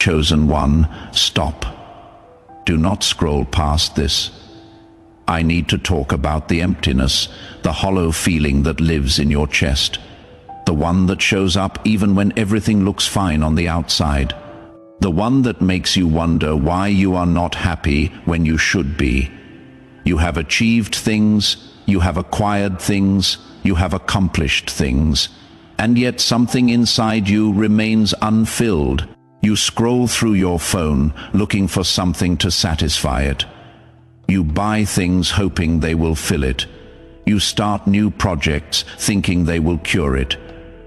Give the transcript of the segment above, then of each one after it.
Chosen one, stop. Do not scroll past this. I need to talk about the emptiness, the hollow feeling that lives in your chest. The one that shows up even when everything looks fine on the outside. The one that makes you wonder why you are not happy when you should be. You have achieved things, you have acquired things, you have accomplished things, and yet something inside you remains unfilled. You scroll through your phone looking for something to satisfy it. You buy things hoping they will fill it. You start new projects thinking they will cure it.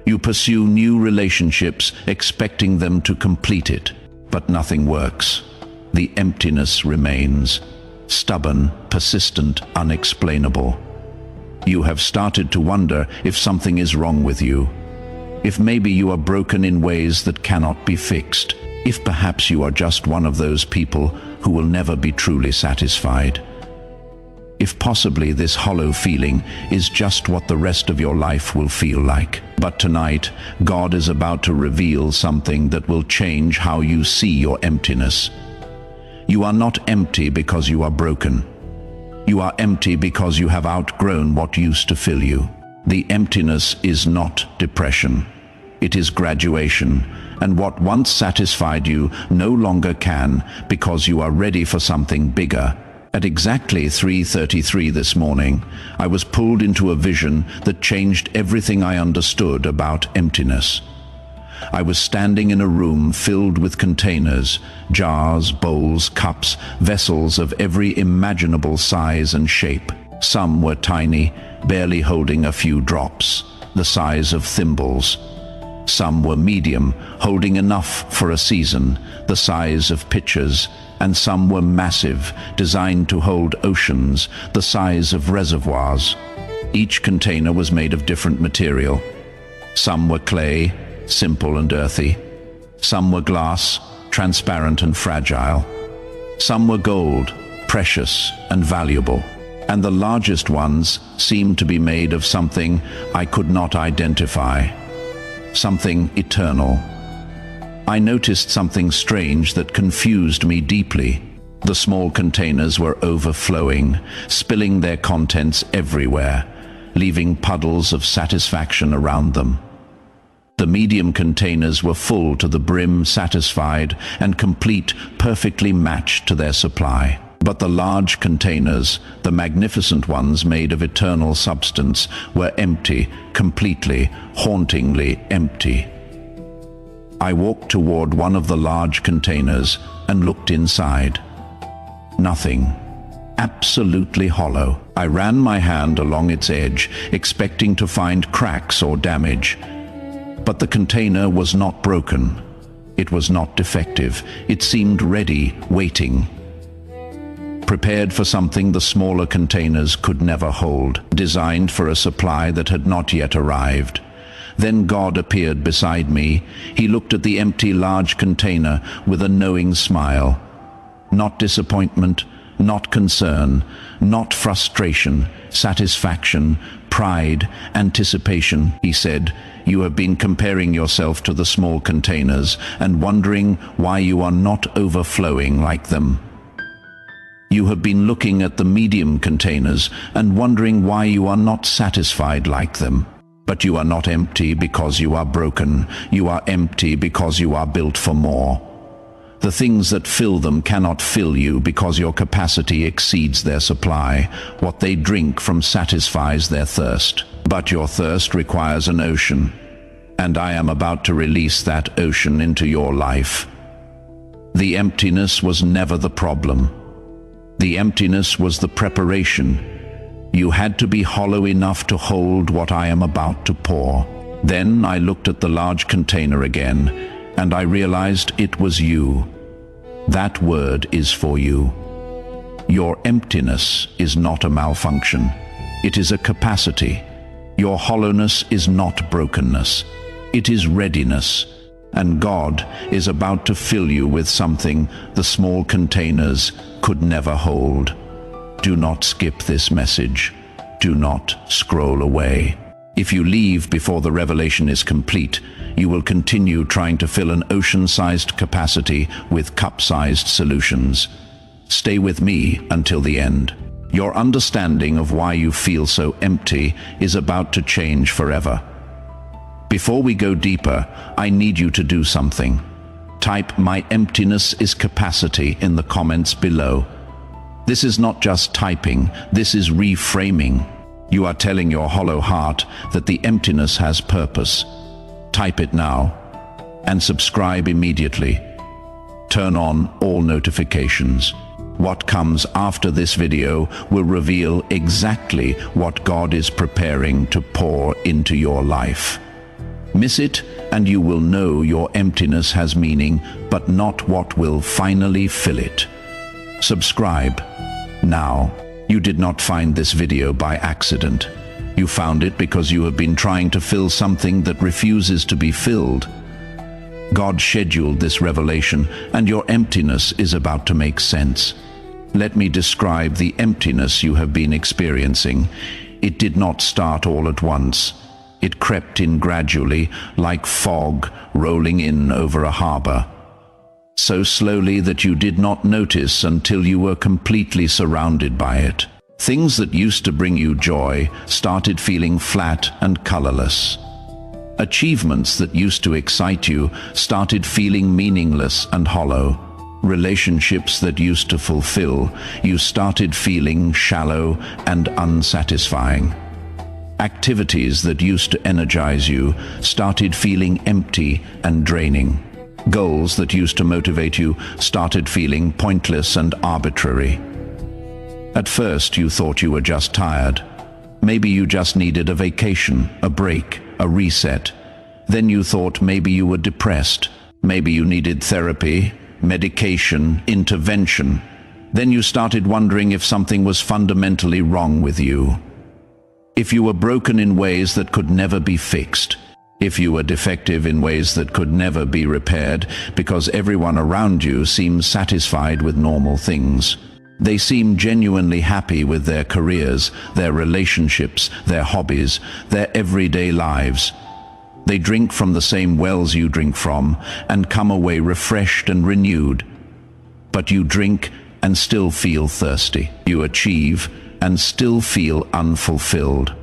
You pursue new relationships expecting them to complete it. But nothing works. The emptiness remains, stubborn, persistent, unexplainable. You have started to wonder if something is wrong with you. If maybe you are broken in ways that cannot be fixed. If perhaps you are just one of those people who will never be truly satisfied. If possibly this hollow feeling is just what the rest of your life will feel like. But tonight, God is about to reveal something that will change how you see your emptiness. You are not empty because you are broken. You are empty because you have outgrown what used to fill you. The emptiness is not depression. It is graduation, and what once satisfied you no longer can because you are ready for something bigger. At exactly 3:33 this morning, I was pulled into a vision that changed everything I understood about emptiness. I was standing in a room filled with containers, jars, bowls, cups, vessels of every imaginable size and shape. Some were tiny, barely holding a few drops, the size of thimbles. Some were medium, holding enough for a season, the size of pitchers, and some were massive, designed to hold oceans, the size of reservoirs. Each container was made of different material. Some were clay, simple and earthy. Some were glass, transparent and fragile. Some were gold, precious and valuable. And the largest ones seemed to be made of something I could not identify. Something eternal. I noticed something strange that confused me deeply. The small containers were overflowing, spilling their contents everywhere, leaving puddles of satisfaction around them. The medium containers were full to the brim, satisfied and complete, perfectly matched to their supply. But the large containers, the magnificent ones made of eternal substance, were empty, completely, hauntingly empty. I walked toward one of the large containers and looked inside. Nothing. Absolutely hollow. I ran my hand along its edge, expecting to find cracks or damage. But the container was not broken. It was not defective. It seemed ready, waiting. Prepared for something the smaller containers could never hold, designed for a supply that had not yet arrived. Then God appeared beside me. He looked at the empty large container with a knowing smile. Not disappointment, not concern, not frustration, satisfaction, pride, anticipation. He said, "You have been comparing yourself to the small containers and wondering why you are not overflowing like them. You have been looking at the medium containers and wondering why you are not satisfied like them. But you are not empty because you are broken. You are empty because you are built for more. The things that fill them cannot fill you because your capacity exceeds their supply. What they drink from satisfies their thirst. But your thirst requires an ocean, and I am about to release that ocean into your life." The emptiness was never the problem. The emptiness was the preparation. You had to be hollow enough to hold what I am about to pour. Then I looked at the large container again, and I realized it was you. That word is for you. Your emptiness is not a malfunction. It is a capacity. Your hollowness is not brokenness. It is readiness. And God is about to fill you with something the small containers could never hold. Do not skip this message. Do not scroll away. If you leave before the revelation is complete, you will continue trying to fill an ocean-sized capacity with cup-sized solutions. Stay with me until the end. Your understanding of why you feel so empty is about to change forever. Before we go deeper, I need you to do something. Type "My emptiness is capacity" in the comments below. This is not just typing, this is reframing. You are telling your hollow heart that the emptiness has purpose. Type it now and subscribe immediately. Turn on all notifications. What comes after this video will reveal exactly what God is preparing to pour into your life. Miss it and you will know your emptiness has meaning, but not what will finally fill it. Subscribe now. You did not find this video by accident. You found it because you have been trying to fill something that refuses to be filled. God scheduled this revelation, and your emptiness is about to make sense. Let me describe the emptiness you have been experiencing. It did not start all at once. It crept in gradually, like fog rolling in over a harbor. So slowly that you did not notice until you were completely surrounded by it. Things that used to bring you joy started feeling flat and colorless. Achievements that used to excite you started feeling meaningless and hollow. Relationships that used to fulfill you started feeling shallow and unsatisfying. Activities that used to energize you started feeling empty and draining. Goals that used to motivate you started feeling pointless and arbitrary. At first you thought you were just tired. Maybe you just needed a vacation, a break, a reset. Then you thought maybe you were depressed. Maybe you needed therapy, medication, intervention. Then you started wondering if something was fundamentally wrong with you. If you were broken in ways that could never be fixed. If you were defective in ways that could never be repaired, because everyone around you seems satisfied with normal things. They seem genuinely happy with their careers, their relationships, their hobbies, their everyday lives. They drink from the same wells you drink from and come away refreshed and renewed. But you drink and still feel thirsty. You achieve and still feel unfulfilled.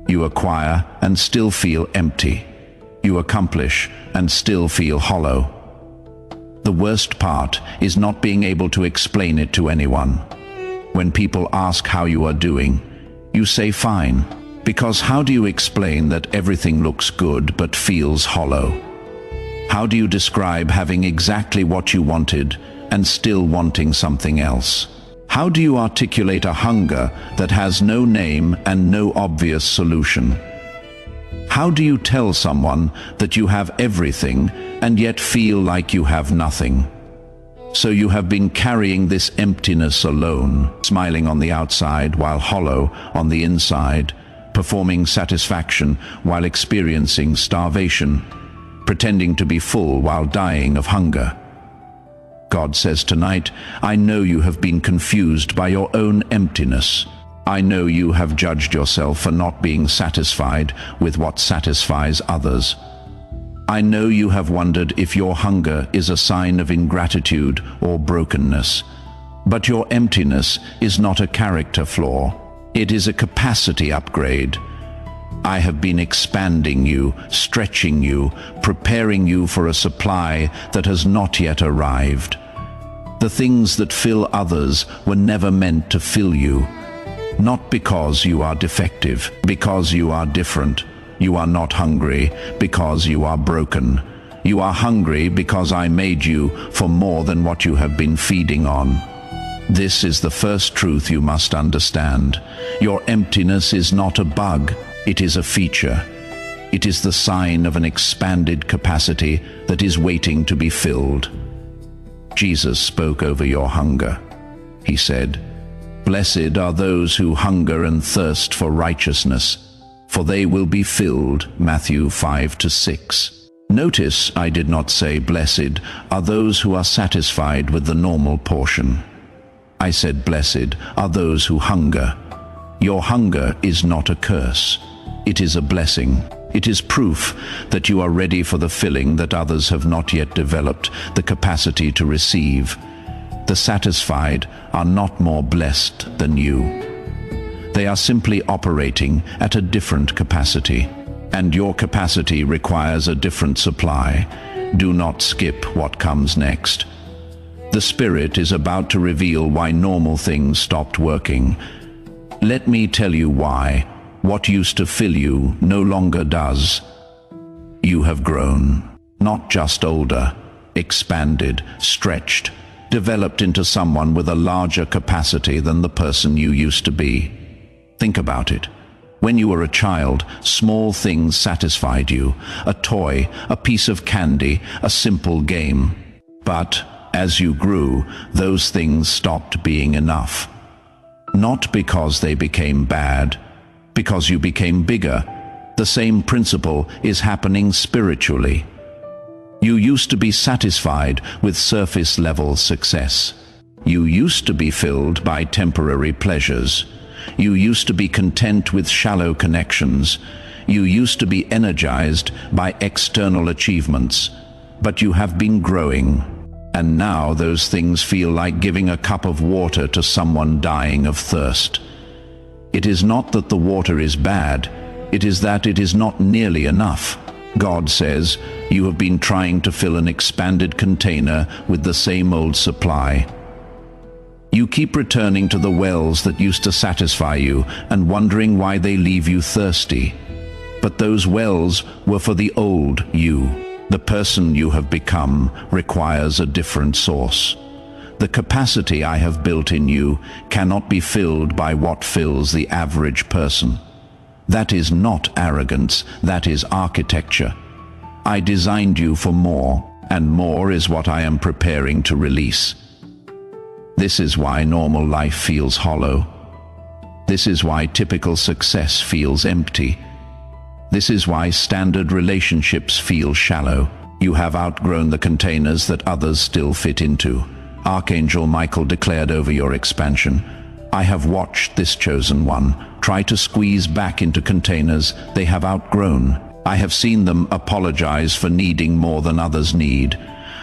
You acquire and still feel empty. You accomplish and still feel hollow. The worst part is not being able to explain it to anyone. When people ask how you are doing, you say fine. Because how do you explain that everything looks good but feels hollow? How do you describe having exactly what you wanted and still wanting something else? How do you articulate a hunger that has no name and no obvious solution? How do you tell someone that you have everything and yet feel like you have nothing? So you have been carrying this emptiness alone, smiling on the outside while hollow on the inside, performing satisfaction while experiencing starvation, pretending to be full while dying of hunger. God says tonight, I know you have been confused by your own emptiness. I know you have judged yourself for not being satisfied with what satisfies others. I know you have wondered if your hunger is a sign of ingratitude or brokenness. But your emptiness is not a character flaw. It is a capacity upgrade. I have been expanding you, stretching you, preparing you for a supply that has not yet arrived. The things that fill others were never meant to fill you. Not because you are defective, because you are different. You are not hungry because you are broken. You are hungry because I made you for more than what you have been feeding on. This is the first truth you must understand. Your emptiness is not a bug, it is a feature. It is the sign of an expanded capacity that is waiting to be filled. Jesus spoke over your hunger. He said, "Blessed are those who hunger and thirst for righteousness, for they will be filled." Matthew 5-6. Notice I did not say blessed are those who are satisfied with the normal portion. I said blessed are those who hunger. Your hunger is not a curse. It is a blessing. It is proof that you are ready for the filling that others have not yet developed the capacity to receive. The satisfied are not more blessed than you. They are simply operating at a different capacity, and your capacity requires a different supply. Do not skip what comes next. The Spirit is about to reveal why normal things stopped working. Let me tell you why. What used to fill you no longer does. You have grown, not just older, expanded, stretched, developed into someone with a larger capacity than the person you used to be. Think about it. When you were a child, small things satisfied you. A toy, a piece of candy, a simple game. But as you grew, those things stopped being enough. Not because they became bad, because you became bigger. The same principle is happening spiritually. You used to be satisfied with surface-level success. You used to be filled by temporary pleasures. You used to be content with shallow connections. You used to be energized by external achievements. But you have been growing, and now those things feel like giving a cup of water to someone dying of thirst. It is not that the water is bad, it is that it is not nearly enough. God says, you have been trying to fill an expanded container with the same old supply. You keep returning to the wells that used to satisfy you and wondering why they leave you thirsty. But those wells were for the old you. The person you have become requires a different source. The capacity I have built in you cannot be filled by what fills the average person. That is not arrogance, that is architecture. I designed you for more, and more is what I am preparing to release. This is why normal life feels hollow. This is why typical success feels empty. This is why standard relationships feel shallow. You have outgrown the containers that others still fit into. Archangel Michael declared over your expansion, I have watched this chosen one try to squeeze back into containers they have outgrown. I have seen them apologize for needing more than others need.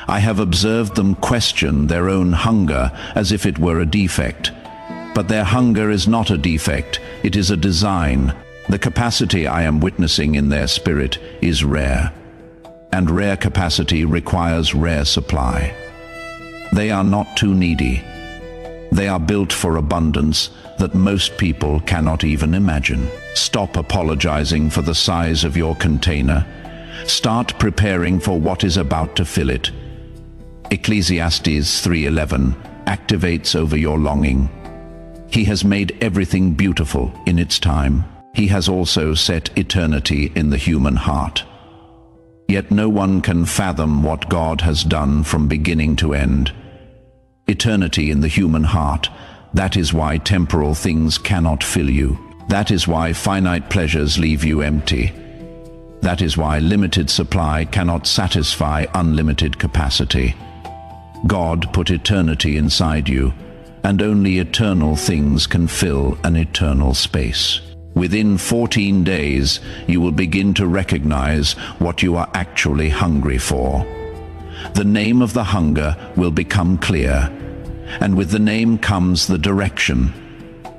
I have observed them question their own hunger as if it were a defect. But their hunger is not a defect, it is a design. The capacity I am witnessing in their spirit is rare, and rare capacity requires rare supply. They are not too needy. They are built for abundance that most people cannot even imagine. Stop apologizing for the size of your container. Start preparing for what is about to fill it. Ecclesiastes 3:11 activates over your longing. He has made everything beautiful in its time. He has also set eternity in the human heart. Yet no one can fathom what God has done from beginning to end. Eternity in the human heart, that is why temporal things cannot fill you. That is why finite pleasures leave you empty. That is why limited supply cannot satisfy unlimited capacity. God put eternity inside you, and only eternal things can fill an eternal space. Within 14 days, you will begin to recognize what you are actually hungry for. The name of the hunger will become clear, and with the name comes the direction.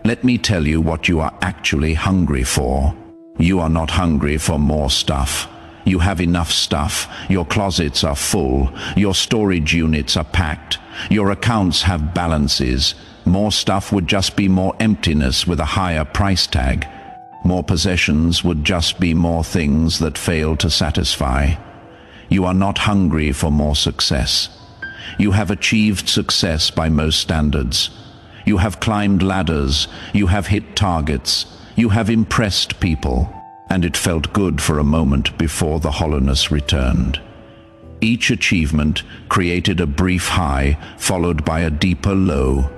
Let me tell you what you are actually hungry for. You are not hungry for more stuff. You have enough stuff. Your closets are full. Your storage units are packed. Your accounts have balances. More stuff would just be more emptiness with a higher price tag. More possessions would just be more things that fail to satisfy. You are not hungry for more success. You have achieved success by most standards. You have climbed ladders. You have hit targets. You have impressed people. And it felt good for a moment before the hollowness returned. Each achievement created a brief high, followed by a deeper low.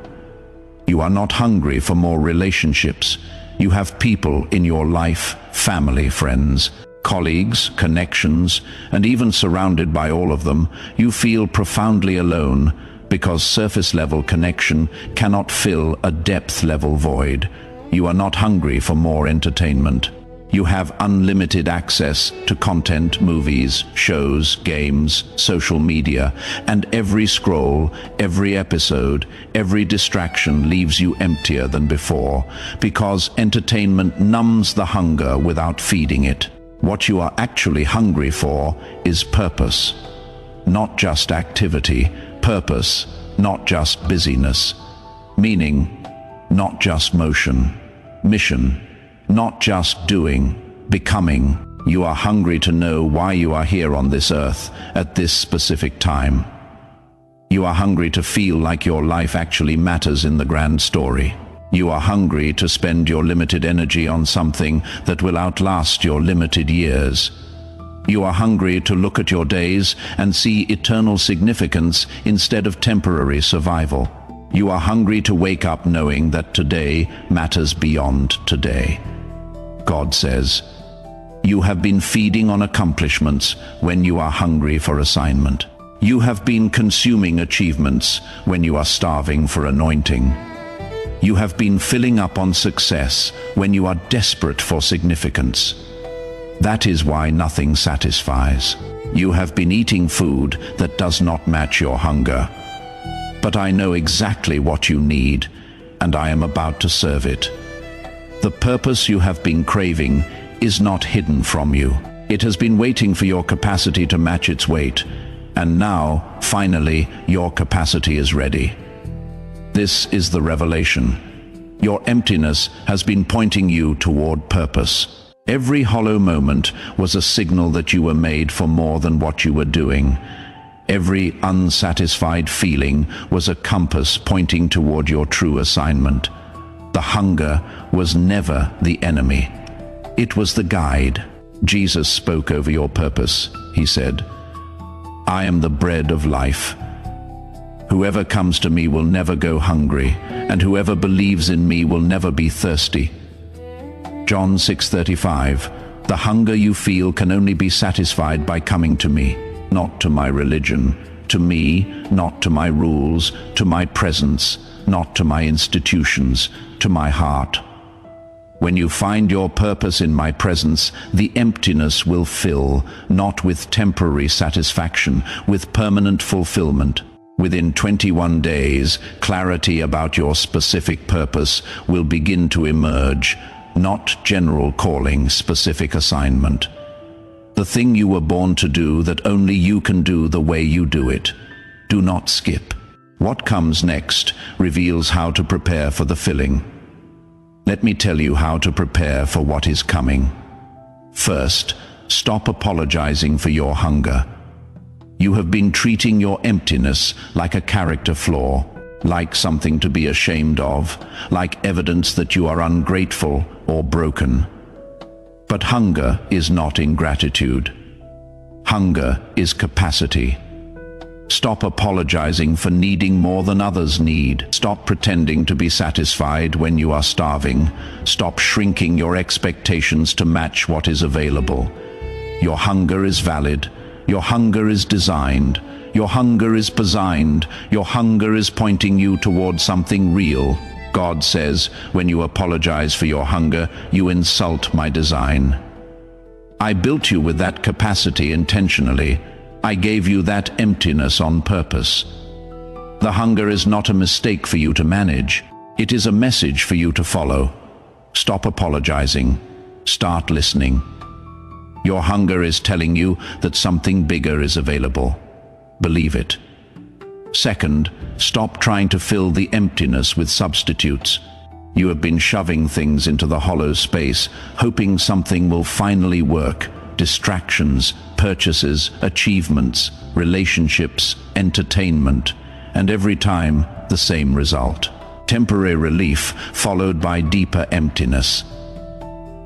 You are not hungry for more relationships. You have people in your life, family, friends, colleagues, connections, and even surrounded by all of them, you feel profoundly alone because surface-level connection cannot fill a depth-level void. You are not hungry for more entertainment. You have unlimited access to content, movies, shows, games, social media, and every scroll, every episode, every distraction leaves you emptier than before, because entertainment numbs the hunger without feeding it. What you are actually hungry for is purpose. Not just activity, purpose, not just busyness. Meaning, not just motion. Mission, not just doing, becoming. You are hungry to know why you are here on this earth at this specific time. You are hungry to feel like your life actually matters in the grand story. You are hungry to spend your limited energy on something that will outlast your limited years. You are hungry to look at your days and see eternal significance instead of temporary survival. You are hungry to wake up knowing that today matters beyond today. God says, you have been feeding on accomplishments when you are hungry for assignment. You have been consuming achievements when you are starving for anointing. You have been filling up on success when you are desperate for significance. That is why nothing satisfies. You have been eating food that does not match your hunger. But I know exactly what you need, and I am about to serve it. The purpose you have been craving is not hidden from you. It has been waiting for your capacity to match its weight, and now, finally, your capacity is ready. This is the revelation. Your emptiness has been pointing you toward purpose. Every hollow moment was a signal that you were made for more than what you were doing. Every unsatisfied feeling was a compass pointing toward your true assignment. The hunger was never the enemy. It was the guide. Jesus spoke over your purpose. He said, I am the bread of life. Whoever comes to me will never go hungry, and whoever believes in me will never be thirsty. John 6:35, the hunger you feel can only be satisfied by coming to me, not to my religion, to me, not to my rules, to my presence, not to my institutions, to my heart. When you find your purpose in my presence, the emptiness will fill, not with temporary satisfaction, with permanent fulfillment. Within 21 days, clarity about your specific purpose will begin to emerge, not general calling, specific assignment. The thing you were born to do that only you can do the way you do it. Do not skip. What comes next reveals how to prepare for the filling. Let me tell you how to prepare for what is coming. First, stop apologizing for your hunger. You have been treating your emptiness like a character flaw, like something to be ashamed of, like evidence that you are ungrateful or broken. But hunger is not ingratitude. Hunger is capacity. Stop apologizing for needing more than others need. Stop pretending to be satisfied when you are starving. Stop shrinking your expectations to match what is available. Your hunger is valid. Your hunger is designed. Your hunger is designed. Your hunger is pointing you toward something real. God says, when you apologize for your hunger, you insult my design. I built you with that capacity intentionally. I gave you that emptiness on purpose. The hunger is not a mistake for you to manage. It is a message for you to follow. Stop apologizing. Start listening. Your hunger is telling you that something bigger is available. Believe it. Second, stop trying to fill the emptiness with substitutes. You have been shoving things into the hollow space, hoping something will finally work. Distractions, purchases, achievements, relationships, entertainment, and every time the same result. Temporary relief followed by deeper emptiness.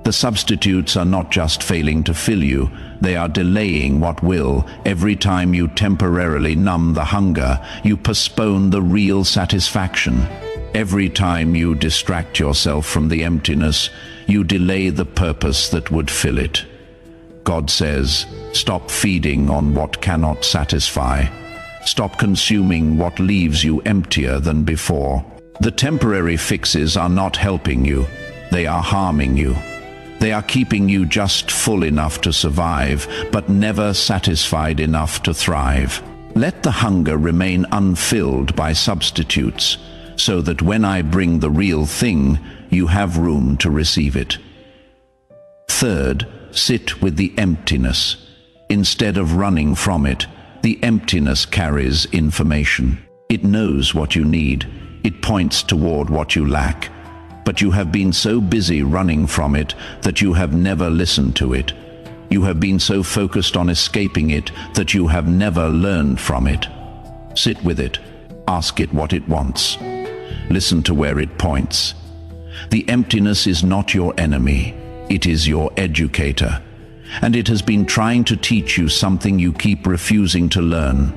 The substitutes are not just failing to fill you, they are delaying what will. Every time you temporarily numb the hunger, you postpone the real satisfaction. Every time you distract yourself from the emptiness, you delay the purpose that would fill it. God says, stop feeding on what cannot satisfy. Stop consuming what leaves you emptier than before. The temporary fixes are not helping you. They are harming you. They are keeping you just full enough to survive, but never satisfied enough to thrive. Let the hunger remain unfilled by substitutes, so that when I bring the real thing, you have room to receive it. Third, sit with the emptiness. Instead of running from it, the emptiness carries information. It knows what you need. It points toward what you lack. But you have been so busy running from it that you have never listened to it. You have been so focused on escaping it that you have never learned from it. Sit with it. Ask it what it wants. Listen to where it points. The emptiness is not your enemy. It is your educator. And it has been trying to teach you something you keep refusing to learn.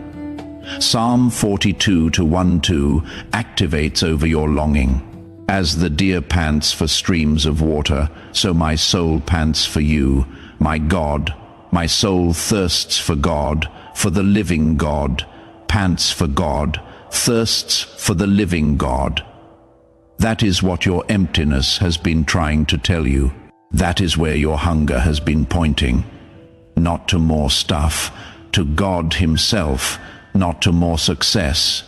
Psalm 42:1-2 activates over your longing. As the deer pants for streams of water, so my soul pants for you, my God. My soul thirsts for God, for the living God, pants for God, thirsts for the living God. That is what your emptiness has been trying to tell you. That is where your hunger has been pointing. Not to more stuff, to God Himself, not to more success,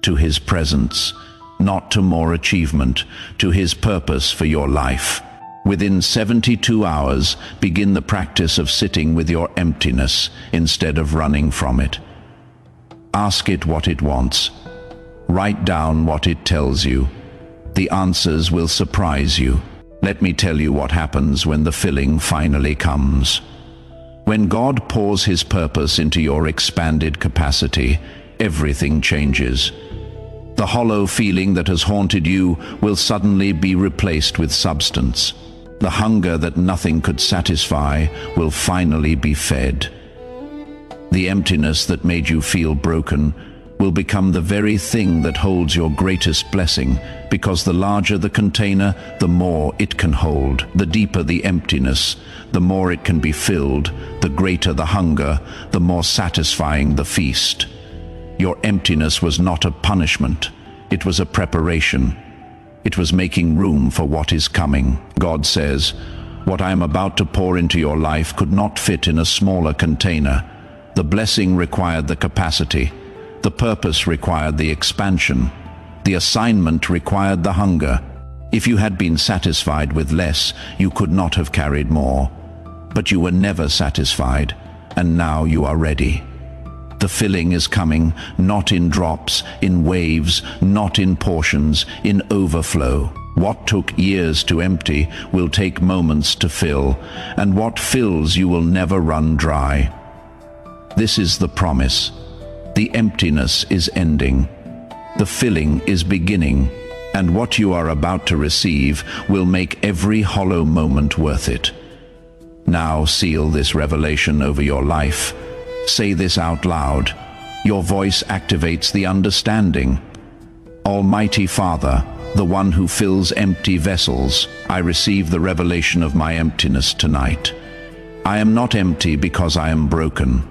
to His presence, not to more achievement, to His purpose for your life. Within 72 hours, begin the practice of sitting with your emptiness instead of running from it. Ask it what it wants. Write down what it tells you. The answers will surprise you. Let me tell you what happens when the filling finally comes. When God pours His purpose into your expanded capacity, everything changes. The hollow feeling that has haunted you will suddenly be replaced with substance. The hunger that nothing could satisfy will finally be fed. The emptiness that made you feel broken will become the very thing that holds your greatest blessing, because the larger the container, the more it can hold. The deeper the emptiness, the more it can be filled. The greater the hunger, the more satisfying the feast. Your emptiness was not a punishment. It was a preparation. It was making room for what is coming. God says, what I am about to pour into your life could not fit in a smaller container. The blessing required the capacity. The purpose required the expansion. The assignment required the hunger. If you had been satisfied with less, you could not have carried more. But you were never satisfied, and now you are ready. The filling is coming, not in drops, in waves, not in portions, in overflow. What took years to empty will take moments to fill, and what fills you will never run dry. This is the promise. The emptiness is ending. The filling is beginning, and what you are about to receive will make every hollow moment worth it. Now seal this revelation over your life. Say this out loud. Your voice activates the understanding. Almighty Father, the one who fills empty vessels, I receive the revelation of my emptiness tonight. I am not empty because I am broken.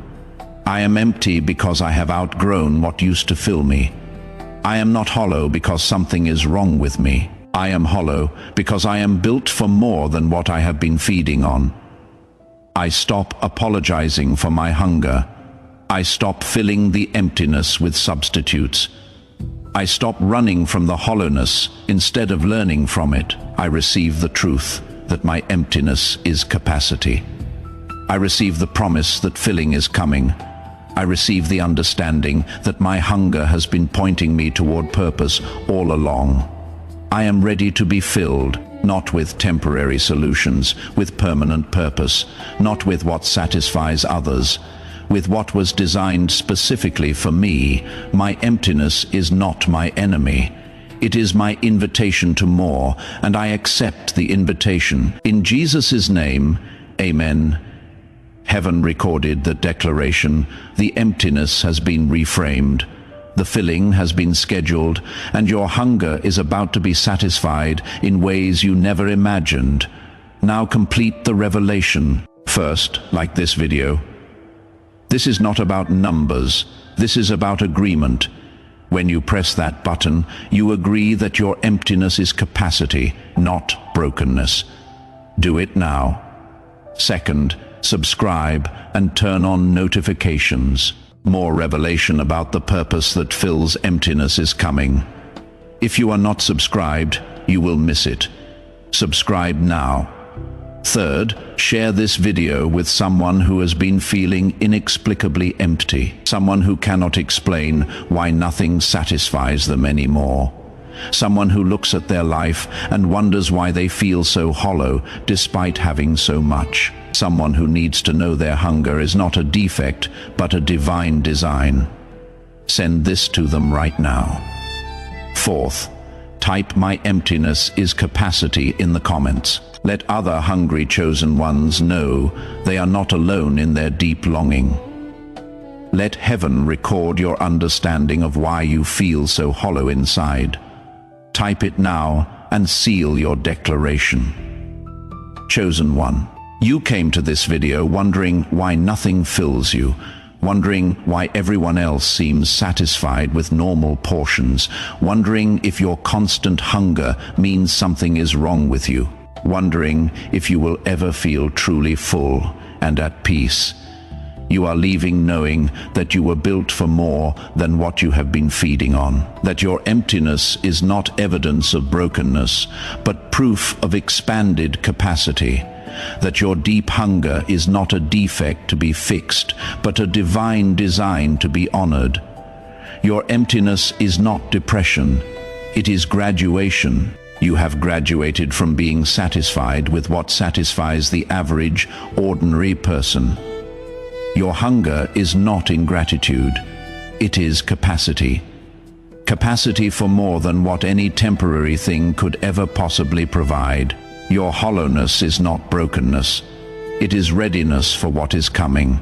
I am empty because I have outgrown what used to fill me. I am not hollow because something is wrong with me. I am hollow because I am built for more than what I have been feeding on. I stop apologizing for my hunger. I stop filling the emptiness with substitutes. I stop running from the hollowness instead of learning from it. I receive the truth that my emptiness is capacity. I receive the promise that filling is coming. I receive the understanding that my hunger has been pointing me toward purpose all along. I am ready to be filled, not with temporary solutions, with permanent purpose, not with what satisfies others, with what was designed specifically for me. My emptiness is not my enemy. It is my invitation to more, and I accept the invitation. In Jesus' name, amen. Heaven recorded the declaration. The emptiness has been reframed. The filling has been scheduled, and your hunger is about to be satisfied in ways you never imagined. Now complete the revelation. First, like this video. This is not about numbers. This is about agreement. When you press that button, you agree that your emptiness is capacity, not brokenness. Do it now. Second, subscribe and turn on notifications. More revelation about the purpose that fills emptiness is coming. If you are not subscribed, you will miss it. Subscribe now. Third, share this video with someone who has been feeling inexplicably empty. Someone who cannot explain why nothing satisfies them anymore. Someone who looks at their life and wonders why they feel so hollow despite having so much. Someone who needs to know their hunger is not a defect, but a divine design. Send this to them right now. Fourth, type "My emptiness is capacity" in the comments. Let other hungry chosen ones know they are not alone in their deep longing. Let heaven record your understanding of why you feel so hollow inside. Type it now and seal your declaration. Chosen one, you came to this video wondering why nothing fills you, wondering why everyone else seems satisfied with normal portions, wondering if your constant hunger means something is wrong with you, wondering if you will ever feel truly full and at peace. You are leaving knowing that you were built for more than what you have been feeding on, that your emptiness is not evidence of brokenness, but proof of expanded capacity, that your deep hunger is not a defect to be fixed, but a divine design to be honored. Your emptiness is not depression, it is graduation. You have graduated from being satisfied with what satisfies the average, ordinary person. Your hunger is not ingratitude, it is capacity. Capacity for more than what any temporary thing could ever possibly provide. Your hollowness is not brokenness, it is readiness for what is coming.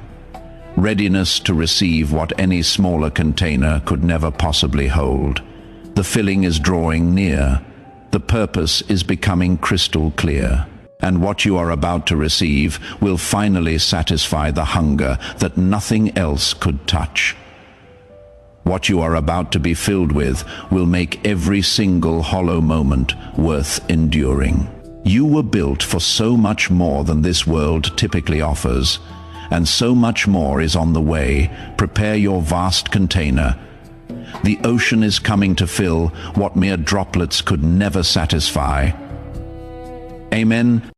Readiness to receive what any smaller container could never possibly hold. The filling is drawing near, the purpose is becoming crystal clear. And what you are about to receive will finally satisfy the hunger that nothing else could touch. What you are about to be filled with will make every single hollow moment worth enduring. You were built for so much more than this world typically offers, and so much more is on the way. Prepare your vast container. The ocean is coming to fill what mere droplets could never satisfy. Amen.